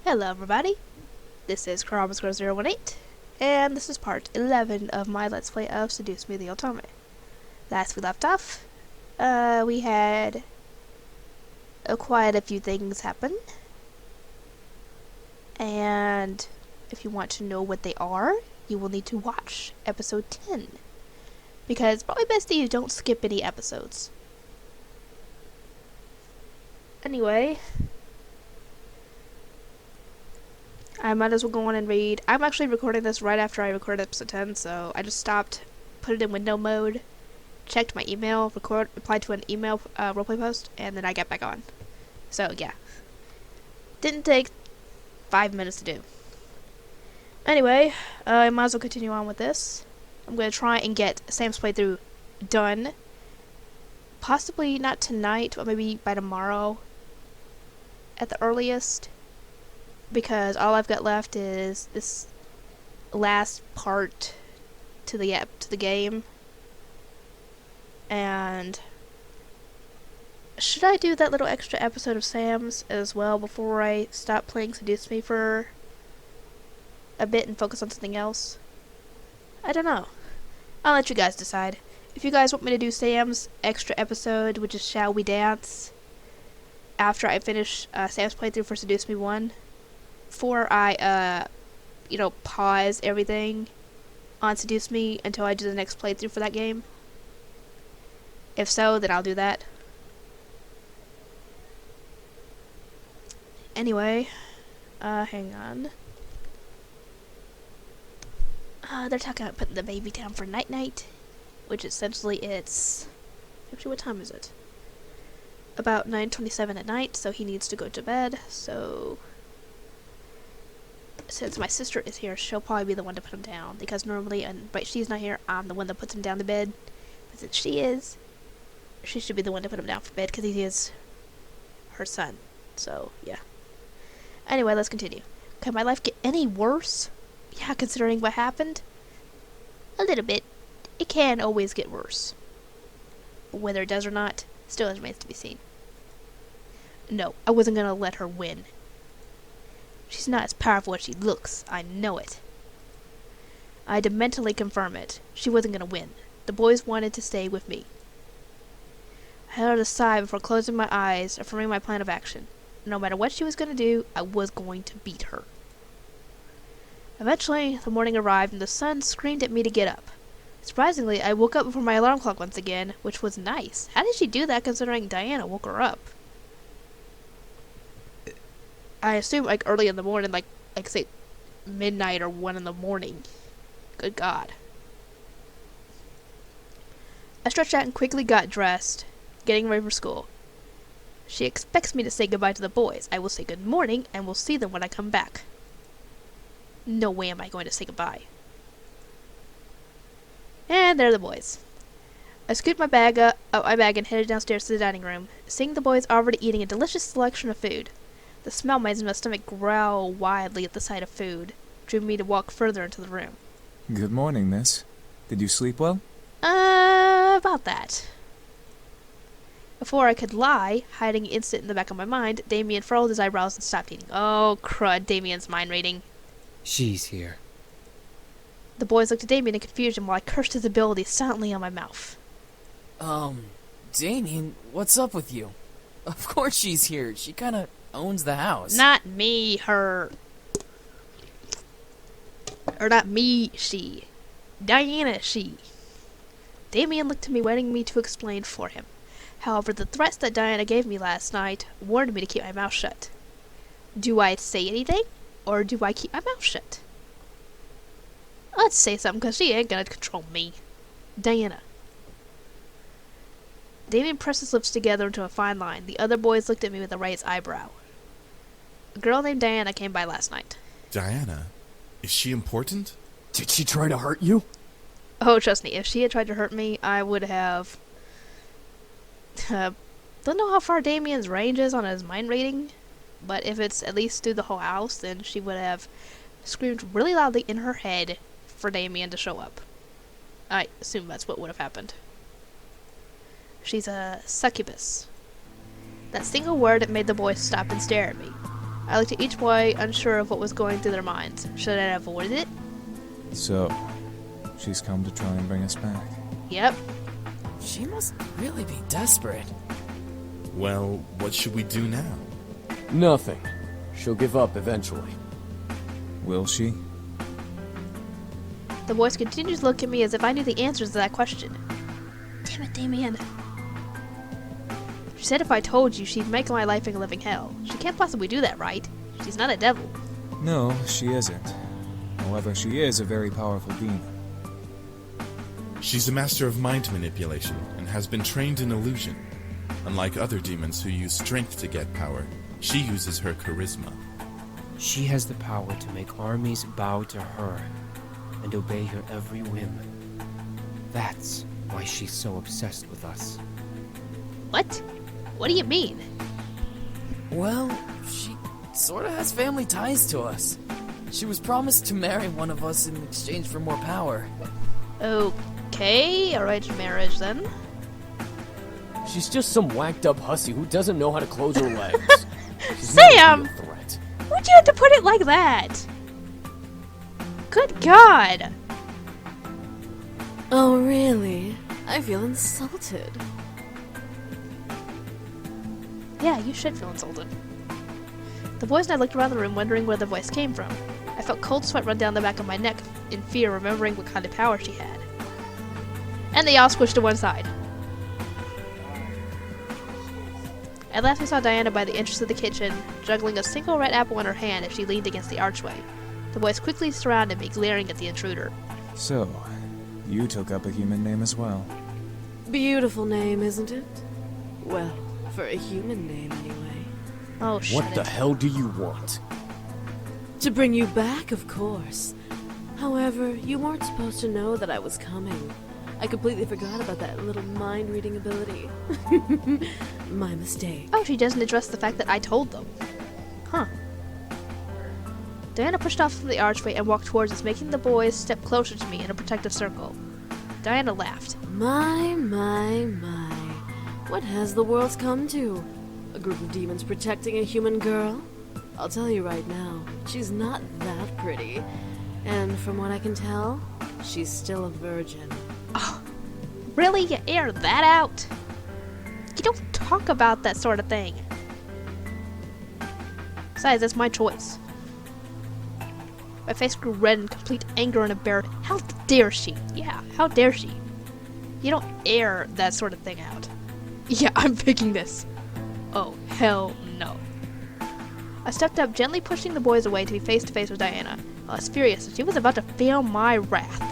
Hello everybody, this is Karabascore018, and this is part 11 of my Let's Play of Seduce Me the Otome. Last we left off, we had quite a few things happen, and if you want to know what they are, you will need to watch episode 10, because it's probably best that you don't skip any episodes. Anyway, I might as well go on and read. I'm actually recording this right after I recorded episode 10, so I just stopped, put it in window mode, checked my email, replied to an email roleplay post, and then I got back on. So, yeah. Didn't take 5 minutes to do. Anyway, I might as well continue on with this. I'm going to try and get Sam's playthrough done. Possibly not tonight, but maybe by tomorrow at the earliest. Because all I've got left is this last part to the game. And should I do that little extra episode of Sam's as well before I stop playing Seduce Me for a bit and focus on something else? I don't know. I'll let you guys decide. If you guys want me to do Sam's extra episode, which is Shall We Dance, after I finish Sam's playthrough for Seduce Me 1, before I, pause everything on Seduce Me until I do the next playthrough for that game. If so, then I'll do that. Anyway, hang on. They're talking about putting the baby down for night-night, which essentially it's... Actually, what time is it? About 9:27 at night, so he needs to go to bed, so... Since my sister is here, she'll probably be the one to put him down, because normally, but she's not here, I'm the one that puts him down to bed. But since she is, she should be the one to put him down for bed, because he is her son. So, yeah. Anyway, let's continue. Can my life get any worse? Yeah, considering what happened? A little bit. It can always get worse. But whether it does or not, still remains to be seen. No, I wasn't gonna let her win. She's not as powerful as she looks, I know it. I had to mentally confirm it. She wasn't gonna win. The boys wanted to stay with me. I held a sigh before closing my eyes, affirming my plan of action. No matter what she was gonna do, I was going to beat her. Eventually, the morning arrived and the sun screamed at me to get up. Surprisingly, I woke up before my alarm clock once again, which was nice. How did she do that considering Diana woke her up? I assume early in the morning, like say midnight or 1 in the morning. Good God. I stretched out and quickly got dressed, getting ready for school. She expects me to say goodbye to the boys. I will say good morning and we'll see them when I come back. No way am I going to say goodbye. And there are the boys. I scooped my bag up my bag and headed downstairs to the dining room, seeing the boys already eating a delicious selection of food. The smell made my stomach growl wildly at the sight of food, drew me to walk further into the room. Good morning, miss. Did you sleep well? About that. Before I could lie, hiding an instant in the back of my mind, Damien furrowed his eyebrows and stopped eating. Oh, crud, Damien's mind reading. She's here. The boys looked at Damien in confusion while I cursed his ability silently on my mouth. Damien, what's up with you? Of course she's here. She kinda owns the house. Not me, her. Or not me, she. Diana, she. Damien looked at me, wanting me to explain for him. However, the threats that Diana gave me last night warned me to keep my mouth shut. Do I say anything, or do I keep my mouth shut? Let's say something, because she ain't gonna control me. Diana. Damien pressed his lips together into a fine line. The other boys looked at me with a raised eyebrow. A girl named Diana came by last night. Diana? Is she important? Did she try to hurt you? Oh, trust me, if she had tried to hurt me, I would have... don't know how far Damien's range is on his mind reading, but if it's at least through the whole house, then she would have screamed really loudly in her head for Damien to show up. I assume that's what would have happened. She's a succubus. That single word made the boys stop and stare at me. I looked at each boy, unsure of what was going through their minds. Should I have avoided it? So, she's come to try and bring us back. Yep. She must really be desperate. Well, what should we do now? Nothing. She'll give up eventually. Will she? The voice continued to look at me as if I knew the answers to that question. Damn it, Damien. She said if I told you, she'd make my life a living hell. She can't possibly do that, right? She's not a devil. No, she isn't. However, she is a very powerful demon. She's a master of mind manipulation and has been trained in illusion. Unlike other demons who use strength to get power, she uses her charisma. She has the power to make armies bow to her and obey her every whim. That's why she's so obsessed with us. What? What do you mean? Well, she sorta has family ties to us. She was promised to marry one of us in exchange for more power. Okay, arranged marriage then. She's just some whacked up hussy who doesn't know how to close her legs. She's not a Sam! real threat. Why'd you have to put it like that? Good God! Oh, really? I feel insulted. Yeah, you should feel insulted. The boys and I looked around the room, wondering where the voice came from. I felt cold sweat run down the back of my neck in fear, remembering what kind of power she had. And they all squished to one side. At last we saw Diana by the entrance of the kitchen, juggling a single red apple in her hand as she leaned against the archway. The boys quickly surrounded me, glaring at the intruder. So, you took up a human name as well. Beautiful name, isn't it? Well, for a human name, anyway. Oh, shut What the it. hell do you want? To bring you back, of course. However, you weren't supposed to know that I was coming. I completely forgot about that little mind-reading ability. My mistake. Oh, she doesn't address the fact that I told them. Huh. Diana pushed off from the archway and walked towards us, making the boys step closer to me in a protective circle. Diana laughed. My. What has the world come to? A group of demons protecting a human girl? I'll tell you right now, she's not that pretty. And from what I can tell, she's still a virgin. Really? You air that out? You don't talk about that sort of thing. Besides, that's my choice. My face grew red in complete anger and embarrassment. How dare she? Yeah, how dare she? You don't air that sort of thing out. Yeah, I'm picking this. Oh, hell no. I stepped up, gently pushing the boys away to be face to face with Diana. I was furious, and she was about to feel my wrath.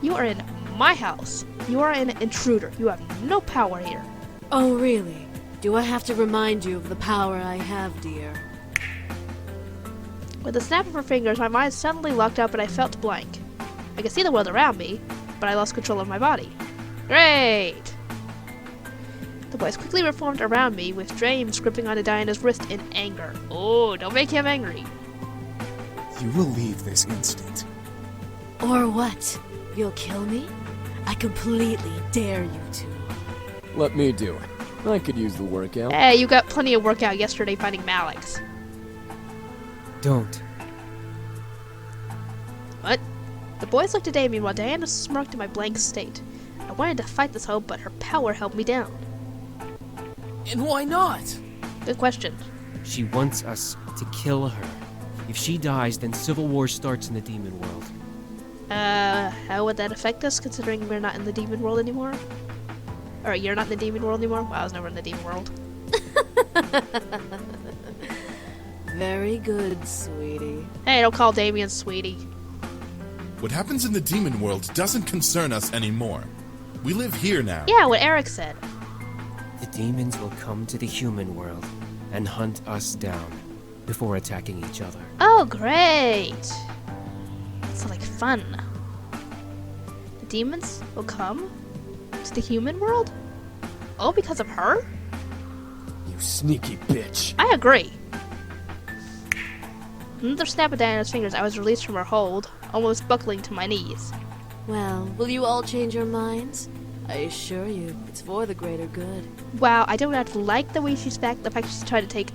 You are in my house. You are an intruder. You have no power here. Oh, really? Do I have to remind you of the power I have, dear? With a snap of her fingers, my mind suddenly locked up and I felt blank. I could see the world around me, but I lost control of my body. Great! The boys quickly reformed around me, with James gripping onto Diana's wrist in anger. Oh, don't make him angry. You will leave this instant. Or what? You'll kill me? I completely dare you to. Let me do it. I could use the workout. Hey, you got plenty of workout yesterday fighting Malix. Don't. What? The boys looked at Damien while Diana smirked in my blank state. I wanted to fight this hoe, but her power held me down. And why not? Good question. She wants us to kill her. If she dies, then civil war starts in the demon world. How would that affect us, considering we're not in the demon world anymore? Or you're not in the demon world anymore? Well, I was never in the demon world. Very good, sweetie. Hey, don't call Damien sweetie. What happens in the demon world doesn't concern us anymore. We live here now. Yeah, what Eric said. The demons will come to the human world and hunt us down before attacking each other. Oh, great! Sounds like fun. The demons will come to the human world? Oh, because of her? You sneaky bitch. I agree. Another snap of Diana's fingers, I was released from her hold, almost buckling to my knees. Well, will you all change your minds? I assure you, it's for the greater good. Wow, I don't have to like the way she's back, the fact she's trying to take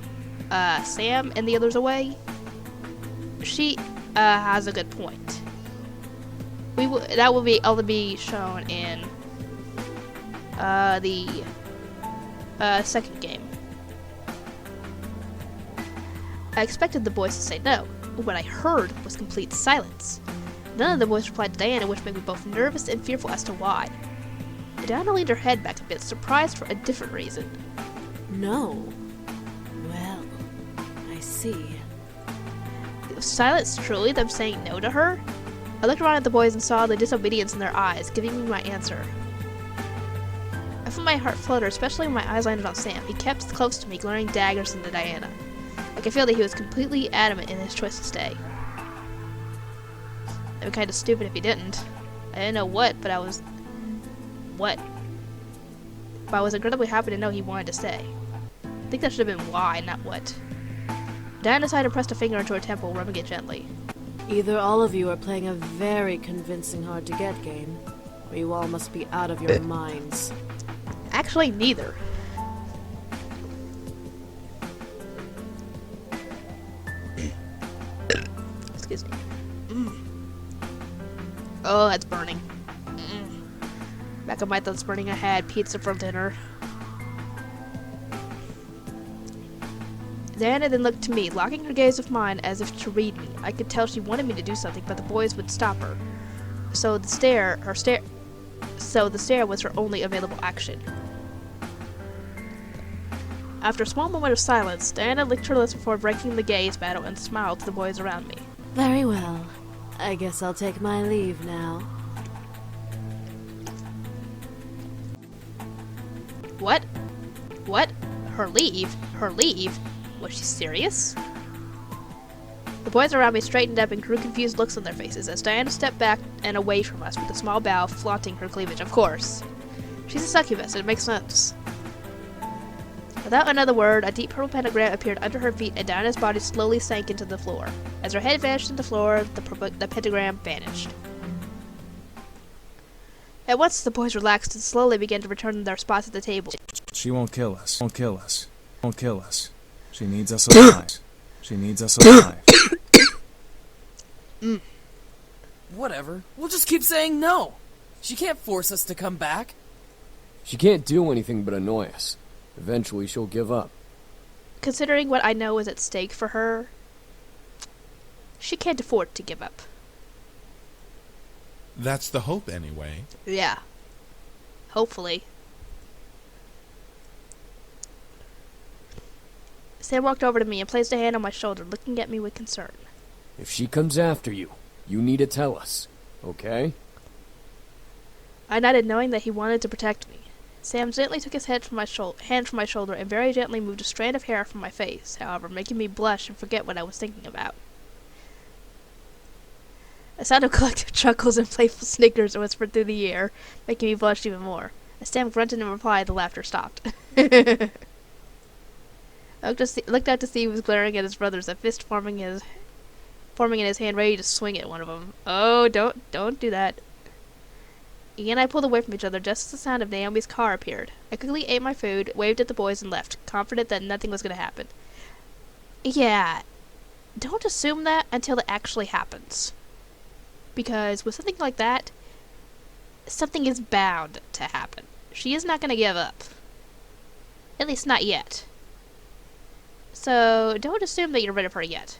Sam and the others away, she has a good point. That will be only be shown in the second game. I expected the boys to say no, but what I heard was complete silence. None of the boys replied to Diana, which made me both nervous and fearful as to why. Diana leaned her head back a bit, surprised for a different reason. No. Well, I see. Was silence truly them saying no to her? I looked around at the boys and saw the disobedience in their eyes, giving me my answer. I felt my heart flutter, especially when my eyes landed on Sam. He kept close to me, glaring daggers into Diana. I could feel that he was completely adamant in his choice to stay. It would be kind of stupid if he didn't. I didn't know what, but I was... What? But I was incredibly happy to know he wanted to stay. I think that should have been why, not what. Diana decided to press a finger into her temple, rubbing it gently. Either all of you are playing a very convincing hard-to-get game, or you all must be out of your minds. Actually, neither. Excuse me. Oh, that's burning. Back of my throat's burning. I had pizza for dinner. Diana then looked to me, locking her gaze with mine as if to read me. I could tell she wanted me to do something, but the boys would stop her. So the stare was her only available action. After a small moment of silence, Diana licked her lips before breaking the gaze battle and smiled to the boys around me. Very well. I guess I'll take my leave now. What? What? Her leave? Her leave? Was she serious? The boys around me straightened up and grew confused looks on their faces as Diana stepped back and away from us with a small bow, flaunting her cleavage. Of course. She's a succubus, it makes sense. Without another word, a deep purple pentagram appeared under her feet and Diana's body slowly sank into the floor. As her head vanished into the floor, the pentagram vanished. At once, the boys relaxed and slowly began to return to their spots at the table. She won't kill us. Won't kill us. Won't kill us. She needs us alive. She needs us alive. Whatever. We'll just keep saying no. She can't force us to come back. She can't do anything but annoy us. Eventually, she'll give up. Considering what I know is at stake for her, she can't afford to give up. That's the hope, anyway. Yeah. Hopefully. Sam walked over to me and placed a hand on my shoulder, looking at me with concern. If she comes after you, you need to tell us, okay? I nodded, knowing that he wanted to protect me. Sam gently took his hand from my shoulder and very gently moved a strand of hair from my face, however, making me blush and forget what I was thinking about. A sound of collective chuckles and playful snickers whispered through the air, making me blush even more. As Sam grunted in reply, the laughter stopped. I looked out to see he was glaring at his brothers, a fist forming in his hand, ready to swing at one of them. Oh, don't do that. He and I pulled away from each other just as the sound of Naomi's car appeared. I quickly ate my food, waved at the boys, and left, confident that nothing was going to happen. Yeah, don't assume that until it actually happens. Because with something like that, something is bound to happen. She is not going to give up. At least not yet. So, don't assume that you're rid of her yet.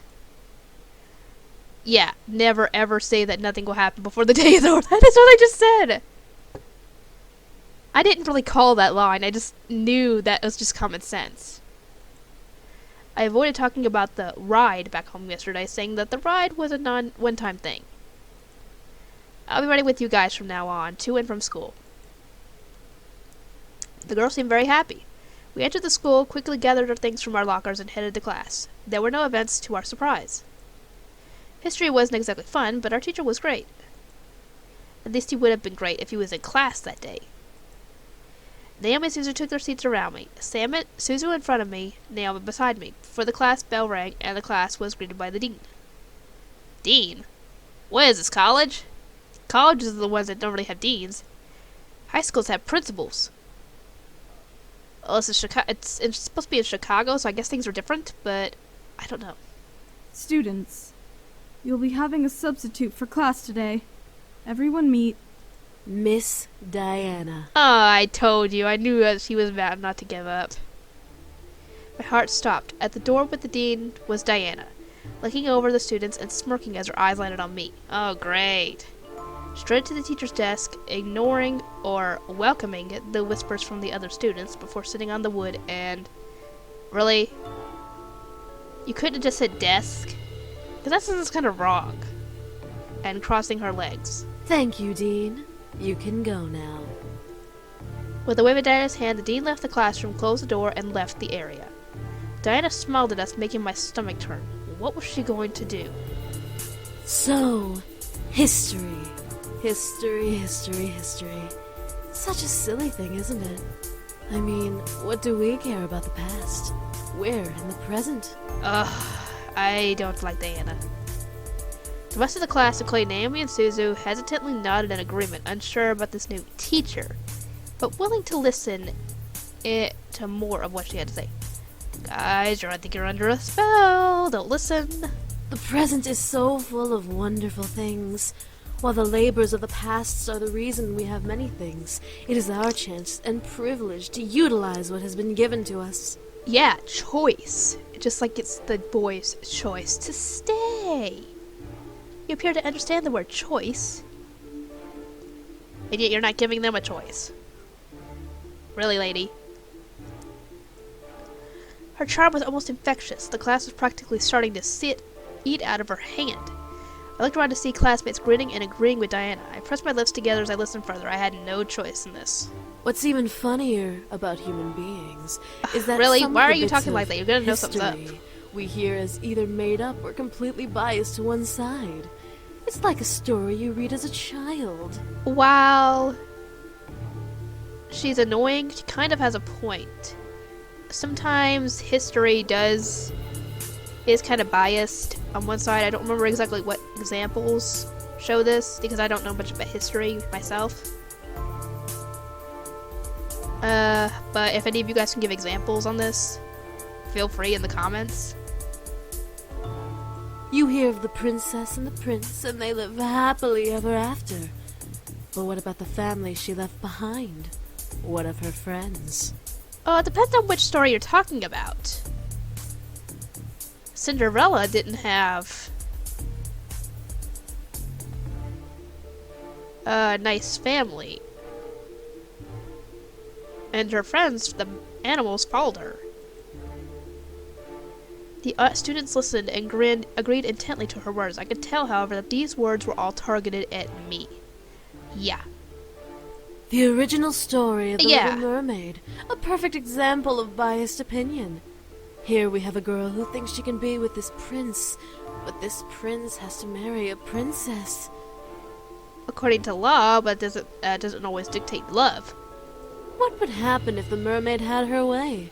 Yeah, never ever say that nothing will happen before the day is over. That is what I just said! I didn't really call that line, I just knew that was just common sense. I avoided talking about the ride back home yesterday, saying that the ride was a one-time thing. I'll be riding with you guys from now on, to and from school. The girls seemed very happy. We entered the school, quickly gathered our things from our lockers, and headed to class. There were no events to our surprise. History wasn't exactly fun, but our teacher was great. At least he would have been great if he was in class that day. Naomi and Suzu took their seats around me. Suzu in front of me, Naomi beside me, before the class bell rang and the class was greeted by the dean. Dean? What is this, college? Colleges are the ones that don't really have deans. High schools have principals. Well, it's supposed to be in Chicago, so I guess things are different, but I don't know. Students, you'll be having a substitute for class today. Everyone meet. Miss Diana. Oh, I told you. I knew she was bad not to give up. My heart stopped. At the door with the dean was Diana, looking over the students and smirking as her eyes landed on me. Oh, great. Straight to the teacher's desk, ignoring or welcoming the whispers from the other students before sitting on the wood and... Really? You couldn't have just said desk? Because that sounds kind of wrong. And crossing her legs. Thank you, Dean. You can go now. With a wave of Diana's hand, the dean left the classroom, closed the door, and left the area. Diana smiled at us, making my stomach turn. What was she going to do? So, history. History. Such a silly thing, isn't it? I mean, what do we care about the past? We're in the present. I don't like Diana. The rest of the class, including Naomi and Suzu, hesitantly nodded in agreement, unsure about this new teacher, but willing to listen to more of what she had to say. Guys, I think you're under a spell. Don't listen. The present is so full of wonderful things. While the labors of the past are the reason we have many things, it is our chance and privilege to utilize what has been given to us. Yeah, choice. Just like it's the boy's choice to stay. You appear to understand the word choice, and yet you're not giving them a choice. Really, lady? Her charm was almost infectious. The class was practically starting to eat out of her hand. I looked around to see classmates grinning and agreeing with Diana. I pressed my lips together as I listened further. I had no choice in this. What's even funnier about human beings is that really? some Why of are the you bits talking of like that? You're gonna know something's up. history we hear is either made up or completely biased to one side. It's like a story you read as a child. While she's annoying, she kind of has a point. Sometimes history is kind of biased on one side. I don't remember exactly what examples show this because I don't know much about history myself. But if any of you guys can give examples on this, feel free in the comments. You hear of the princess and the prince, and they live happily ever after. But what about the family she left behind? What of her friends? It depends on which story you're talking about. Cinderella didn't have a nice family. And her friends, the animals, followed her. The students listened and agreed intently to her words. I could tell, however, that these words were all targeted at me. Yeah. The original story of the Yeah. Little Mermaid. A perfect example of biased opinion. Here we have a girl who thinks she can be with this prince, but this prince has to marry a princess. According to law, but doesn't always dictate love. What would happen if the mermaid had her way?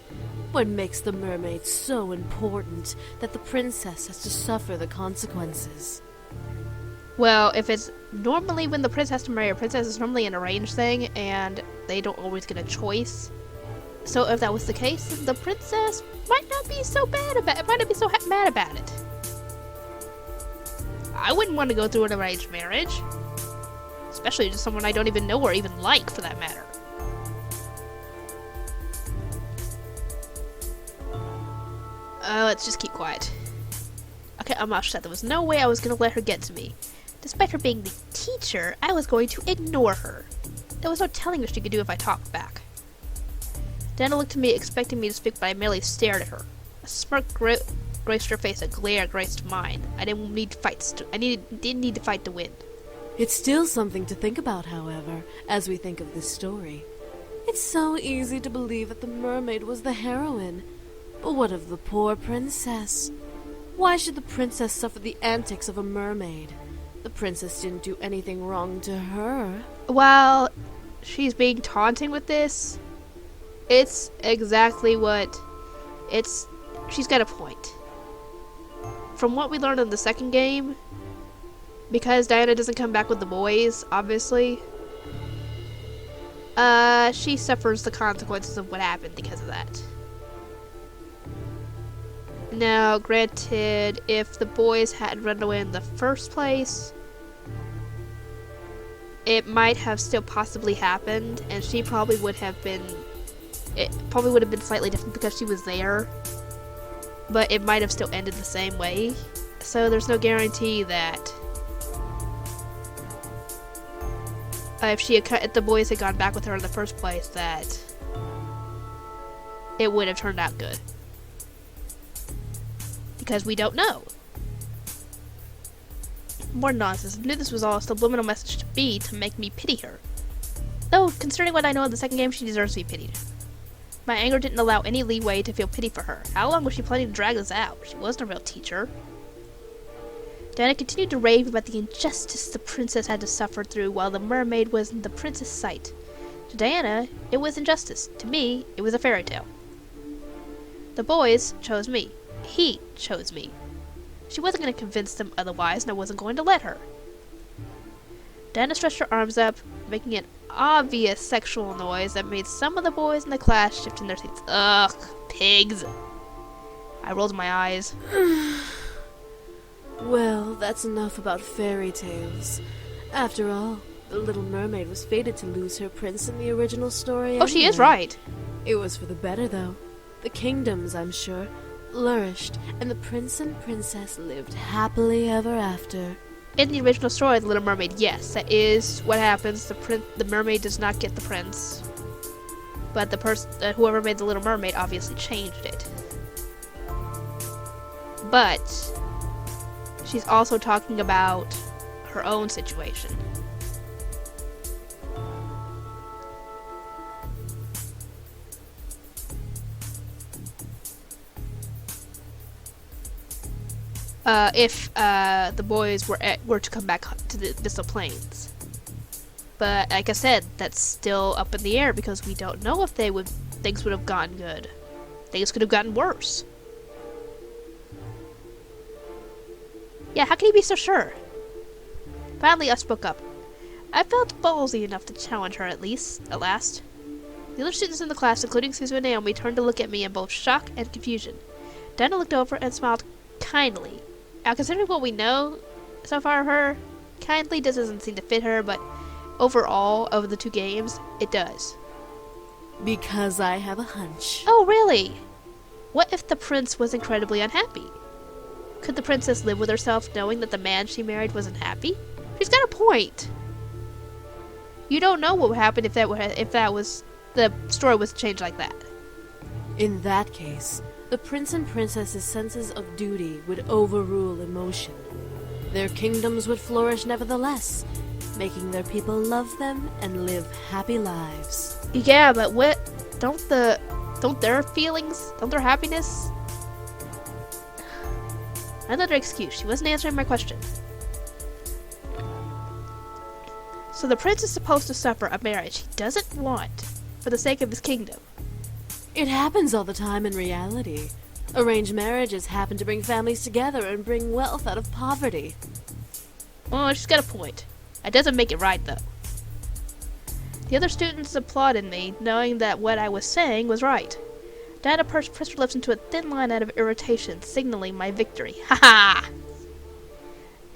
What makes the mermaid so important that the princess has to suffer the consequences? Well, if it's normally when the prince has to marry a princess, it's normally an arranged thing, and they don't always get a choice. So if that was the case, then the princess might not be so bad about it. Might not be so mad about it. I wouldn't want to go through an arranged marriage, especially to someone I don't even know or even like, for that matter. Let's just keep quiet. Okay, I'm all shut. There was no way I was going to let her get to me. Despite her being the teacher, I was going to ignore her. There was no telling what she could do if I talked back. Dana looked at me, expecting me to speak, but I merely stared at her. A smirk graced her face, a glare graced mine. I didn't need fights. Didn't need to fight to win. It's still something to think about, however, as we think of this story. It's so easy to believe that the mermaid was the heroine. But what of the poor princess? Why should the princess suffer the antics of a mermaid? The princess didn't do anything wrong to her. While she's being taunting with this, it's exactly what she's got a point. From what we learned in the second game, because Diana doesn't come back with the boys, obviously, She suffers the consequences of what happened because of that. Now, granted, if the boys had run away in the first place, it might have still possibly happened, and she probably would have been... It probably would have been slightly different because she was there, but it might have still ended the same way. So there's no guarantee that if the boys had gone back with her in the first place, that it would have turned out good. Because we don't know. More nonsense. I knew this was all a subliminal message to be to make me pity her. Though, considering what I know of the second game, she deserves to be pitied. My anger didn't allow any leeway to feel pity for her. How long was she planning to drag this out? She wasn't a real teacher. Diana continued to rave about the injustice the princess had to suffer through while the mermaid was in the prince's sight. To Diana, it was injustice. To me, it was a fairy tale. The boys chose me. He chose me. She wasn't going to convince them otherwise, and I wasn't going to let her. Diana stretched her arms up, making an obvious sexual noise that made some of the boys in the class shift in their seats. Ugh, pigs. I rolled my eyes. Well, that's enough about fairy tales. After all, the Little Mermaid was fated to lose her prince in the original story. Oh, she is right. It was for the better, though. The kingdoms, I'm sure, flourished, and the prince and princess lived happily ever after. In the original story, The Little Mermaid, yes, that is what happens. The mermaid does not get the prince, but the whoever made The Little Mermaid obviously changed it. But she's also talking about her own situation. If the boys were to come back to the Abyssal Plains. But like I said, that's still up in the air because we don't know if things would have gotten good. Things could have gotten worse. Yeah, how can you be so sure? Finally, I spoke up. I felt ballsy enough to challenge her at last. The other students in the class, including Susan and Naomi, turned to look at me in both shock and confusion. Diana looked over and smiled kindly. Now, considering what we know so far of her, kindly doesn't seem to fit her, but overall, of the two games, it does. Because I have a hunch. Oh, really? What if the prince was incredibly unhappy? Could the princess live with herself knowing that the man she married wasn't happy? She's got a point. You don't know what would happen if the story was changed like that. In that case, the prince and princess's senses of duty would overrule emotion. Their kingdoms would flourish nevertheless, making their people love them and live happy lives. Yeah, but don't their feelings, don't their happiness? Another excuse. She wasn't answering my question. So the prince is supposed to suffer a marriage he doesn't want for the sake of his kingdom. It happens all the time in reality. Arranged marriages happen to bring families together and bring wealth out of poverty. Oh, she's got a point. That doesn't make it right, though. The other students applauded me, knowing that what I was saying was right. Diana pressed her lips into a thin line out of irritation, signaling my victory. Ha ha!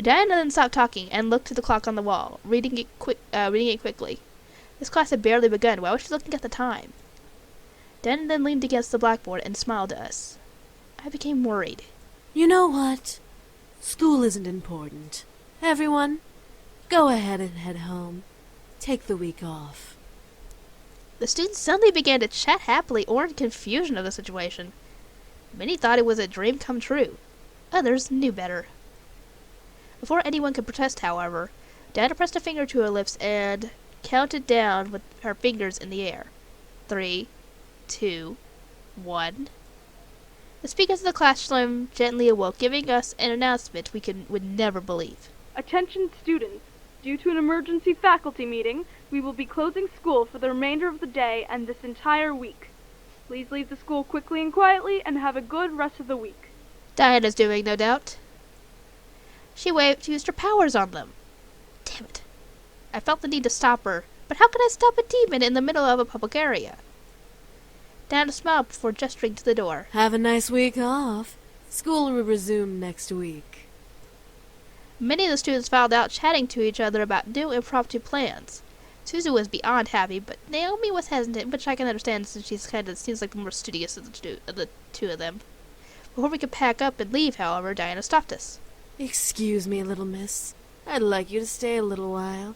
Diana then stopped talking and looked at the clock on the wall, reading it quickly. This class had barely begun. Why was she looking at the time? Diana then leaned against the blackboard and smiled at us. I became worried. You know what? School isn't important. Everyone, go ahead and head home. Take the week off. The students suddenly began to chat happily or in confusion of the situation. Many thought it was a dream come true. Others knew better. Before anyone could protest, however, Diana pressed a finger to her lips and counted down with her fingers in the air. 3, 2, 1. The speakers of the classroom gently awoke, giving us an announcement we would never believe. Attention students. Due to an emergency faculty meeting, we will be closing school for the remainder of the day and this entire week. Please leave the school quickly and quietly and have a good rest of the week. Diana's doing, no doubt. She used her powers on them. Damn it. I felt the need to stop her, But how can I stop a demon in the middle of a public area? Diana smiled before gesturing to the door. Have a nice week off. School will resume next week. Many of the students filed out chatting to each other about new impromptu plans. Suzu was beyond happy, but Naomi was hesitant, which I can understand since she's kind of seems like the more studious of the two of them. Before we could pack up and leave, however, Diana stopped us. Excuse me, little miss. I'd like you to stay a little while.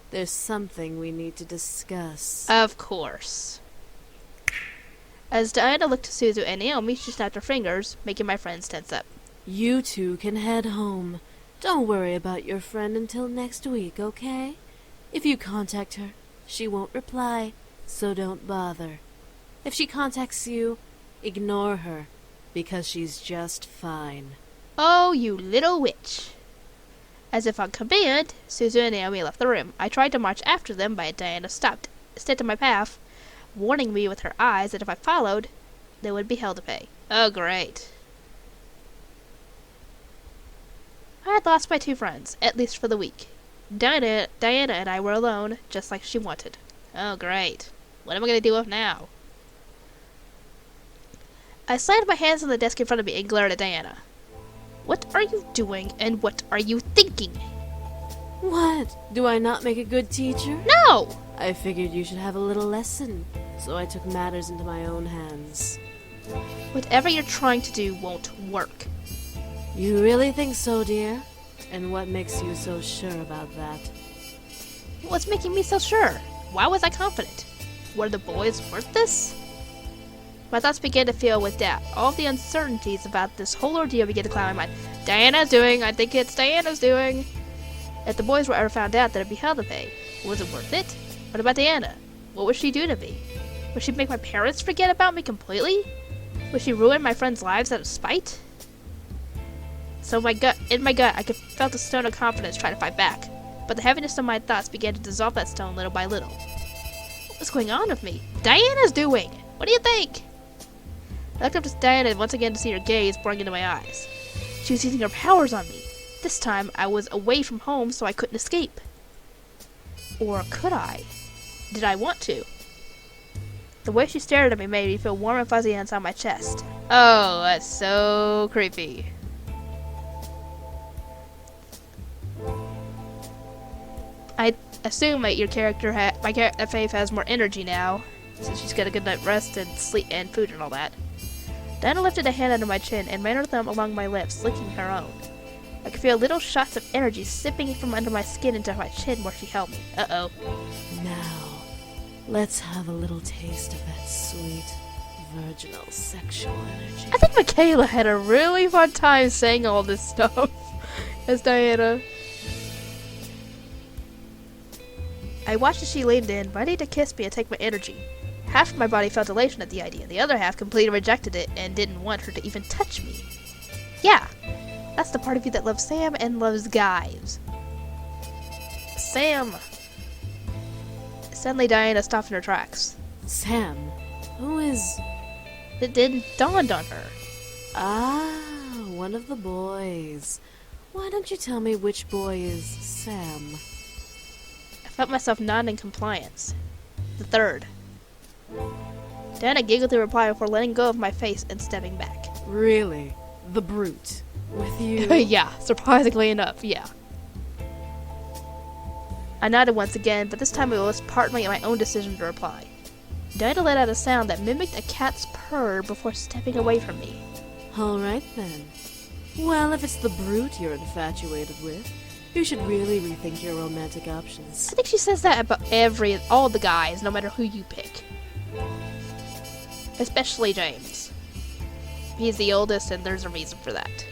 There's something we need to discuss. Of course. As Diana looked to Suzu and Naomi, she snapped her fingers, making my friends tense up. You two can head home. Don't worry about your friend until next week, okay? If you contact her, she won't reply, so don't bother. If she contacts you, ignore her, because she's just fine. Oh, you little witch. As if on command, Suzu and Naomi left the room. I tried to march after them, but Diana stepped in my path, warning me with her eyes that if I followed, there would be hell to pay. Oh, great. I had lost my two friends, at least for the week. Diana and I were alone, just like she wanted. Oh, great. What am I going to deal with now? I slammed my hands on the desk in front of me and glared at Diana. What are you doing, and what are you thinking? What? Do I not make a good teacher? No! I figured you should have a little lesson, so I took matters into my own hands. Whatever you're trying to do won't work. You really think so, dear? And what makes you so sure about that? What's making me so sure? Why was I confident? Were the boys worth this? My thoughts began to fill with doubt. All of the uncertainties about this whole ordeal began to cloud my mind. Diana's doing. I think it's Diana's doing. If the boys were ever found out, there'd be hell to pay. Was it worth it? What about Diana? What would she do to me? Would she make my parents forget about me completely? Would she ruin my friends' lives out of spite? So in my gut, I could felt a stone of confidence try to fight back. But the heaviness of my thoughts began to dissolve that stone little by little. What's going on with me? Diana's doing! What do you think? I looked up to Diana once again to see her gaze boring into my eyes. She was using her powers on me. This time, I was away from home, so I couldn't escape. Or could I? Did I want to? The way she stared at me made me feel warm and fuzzy inside my chest. Oh, that's so creepy. I assume that your character Faith has more energy now, since she's got a good night's rest and sleep and food and all that. Diana lifted a hand under my chin and ran her thumb along my lips, licking her own. I could feel little shots of energy sipping from under my skin into my chin where she held me. Uh-oh. Now, let's have a little taste of that sweet, virginal sexual energy. I think Michaela had a really fun time saying all this stuff as Diana. I watched as she leaned in, ready to kiss me and take my energy. Half of my body felt elation at the idea. The other half completely rejected it and didn't want her to even touch me. Yeah, that's the part of you that loves Sam and loves guys. Sam. Suddenly Diana stopped in her tracks. Sam? Who is... It didn't dawn on her. Ah, one of the boys. Why don't you tell me which boy is Sam? I felt myself nodding in compliance. The third. Diana giggled in reply before letting go of my face and stepping back. Really? The brute? With you? Yeah, surprisingly enough, yeah. I nodded once again, but this time it was partly my own decision to reply. Diana let out a sound that mimicked a cat's purr before stepping away from me. Alright then. Well, if it's the brute you're infatuated with, you should really rethink your romantic options. I think she says that about all the guys, no matter who you pick. Especially James. He's the oldest, and there's a reason for that.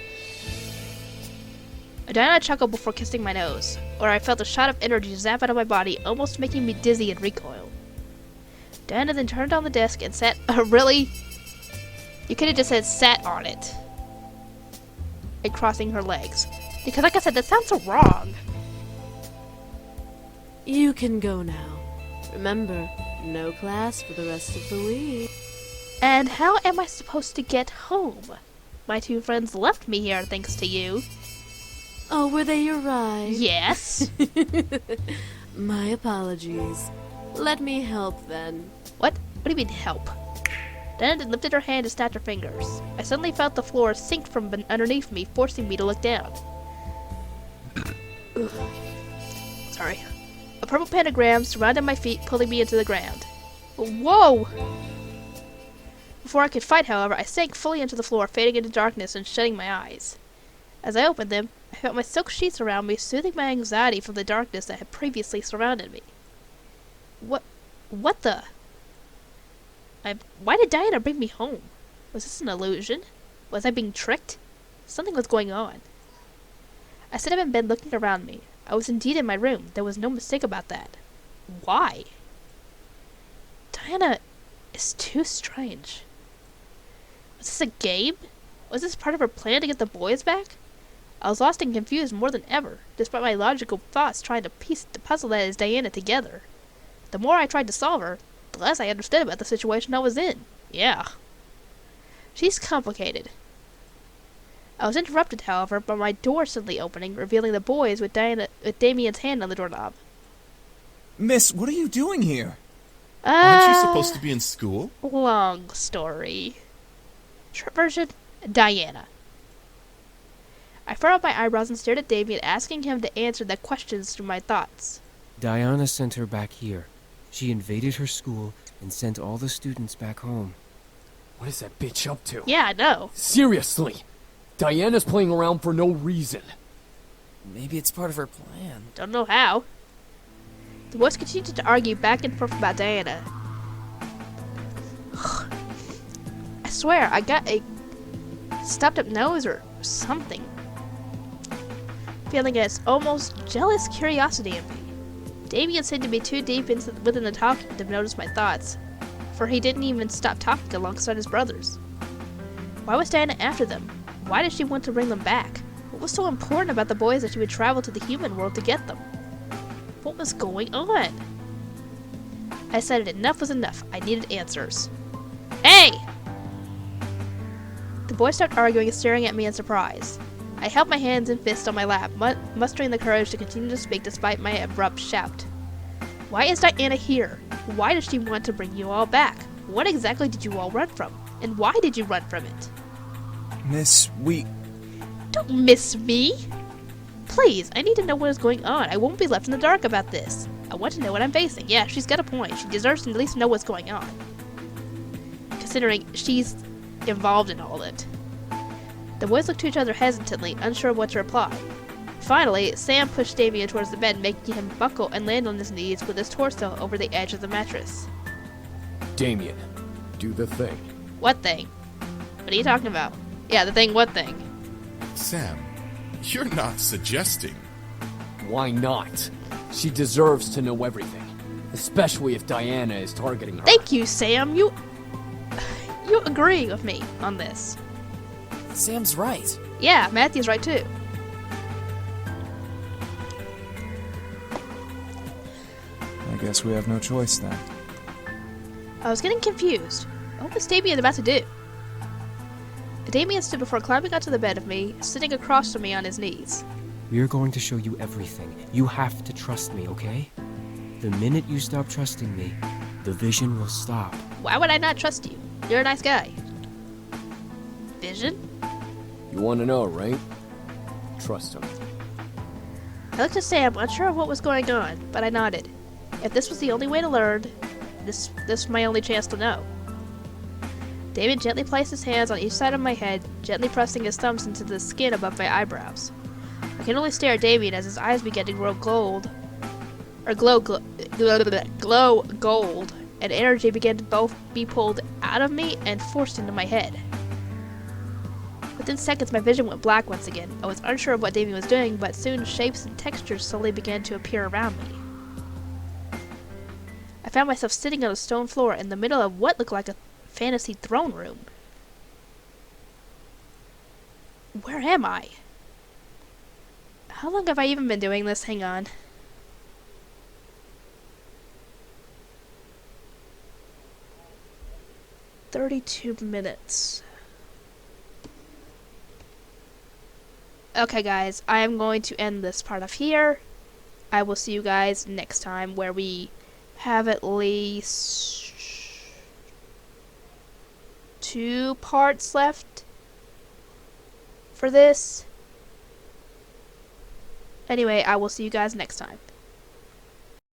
Diana chuckled before kissing my nose, where I felt a shot of energy zap out of my body, almost making me dizzy and recoil. Diana then turned on the desk and sat... really? You could have just said sat on it. And crossing her legs. Because like I said, that sounds so wrong. You can go now. Remember, no class for the rest of the week. And how am I supposed to get home? My two friends left me here thanks to you. Oh, were they your ride? Yes. My apologies. Let me help then. What? What do you mean, help? Diana lifted her hand and snapped her fingers. I suddenly felt the floor sink from underneath me, forcing me to look down. Sorry. A purple pentagram surrounded my feet, pulling me into the ground. Whoa! Before I could fight, however, I sank fully into the floor, fading into darkness and shutting my eyes. As I opened them, I felt my silk sheets around me, soothing my anxiety from the darkness that had previously surrounded me. What the? Why did Diana bring me home? Was this an illusion? Was I being tricked? Something was going on. I sat up in bed looking around me. I was indeed in my room. There was no mistake about that. Why? Diana is too strange. Was this a game? Was this part of her plan to get the boys back? I was lost and confused more than ever, despite my logical thoughts trying to piece the puzzle that is Diana together. The more I tried to solve her, the less I understood about the situation I was in. Yeah. She's complicated. I was interrupted, however, by my door suddenly opening, revealing the boys with Damien's hand on the doorknob. Miss, what are you doing here? Aren't you supposed to be in school? Long story. Short version, Diana. I furrowed my eyebrows and stared at Damien, asking him to answer the questions through my thoughts. Diana sent her back here. She invaded her school and sent all the students back home. What is that bitch up to? Yeah, I know. Seriously! Diana's playing around for no reason. Maybe it's part of her plan. Don't know how. The boys continued to argue back and forth about Diana. I swear, I got a stopped up nose or something. Feeling an almost jealous curiosity in me. Damien seemed to be too deep within the talking to notice my thoughts, for he didn't even stop talking alongside his brothers. Why was Diana after them? Why did she want to bring them back? What was so important about the boys that she would travel to the human world to get them? What was going on? I decided enough was enough. I needed answers. Hey! The boys started arguing and staring at me in surprise. I held my hands and fists on my lap, mustering the courage to continue to speak despite my abrupt shout. Why is Diana here? Why does she want to bring you all back? What exactly did you all run from? And why did you run from it? Miss, Don't miss me! Please, I need to know what is going on. I won't be left in the dark about this. I want to know what I'm facing. Yeah, she's got a point. She deserves to at least know what's going on. Considering she's involved in all of it. The boys looked to each other hesitantly, unsure of what to reply. Finally, Sam pushed Damien towards the bed, making him buckle and land on his knees with his torso over the edge of the mattress. Damien, do the thing. What thing? What are you talking about? Yeah, the thing, what thing? Sam, you're not suggesting. Why not? She deserves to know everything. Especially if Diana is targeting her. Thank you, Sam. You agree with me on this. Sam's right. Yeah, Matthew's right too. I guess we have no choice then. I was getting confused. What was Damien about to do? Damien stood before climbing onto the bed of me, sitting across from me on his knees. We're going to show you everything. You have to trust me, okay? The minute you stop trusting me, the vision will stop. Why would I not trust you? You're a nice guy. Vision? You want to know, right? Trust him. I looked at Sam, unsure of what was going on, but I nodded. If this was the only way to learn, this was my only chance to know. Damien gently placed his hands on each side of my head, gently pressing his thumbs into the skin above my eyebrows. I could only stare at Damien as his eyes began to glow gold, and energy began to both be pulled out of me and forced into my head. Within seconds, my vision went black once again. I was unsure of what Damien was doing, but soon shapes and textures slowly began to appear around me. I found myself sitting on a stone floor in the middle of what looked like a fantasy throne room. Where am I? How long have I even been doing this? Hang on. "32 minutes. Okay, guys, I am going to end this part off here. I will see you guys next time, where we have at least 2 parts left for this. Anyway, I will see you guys next time.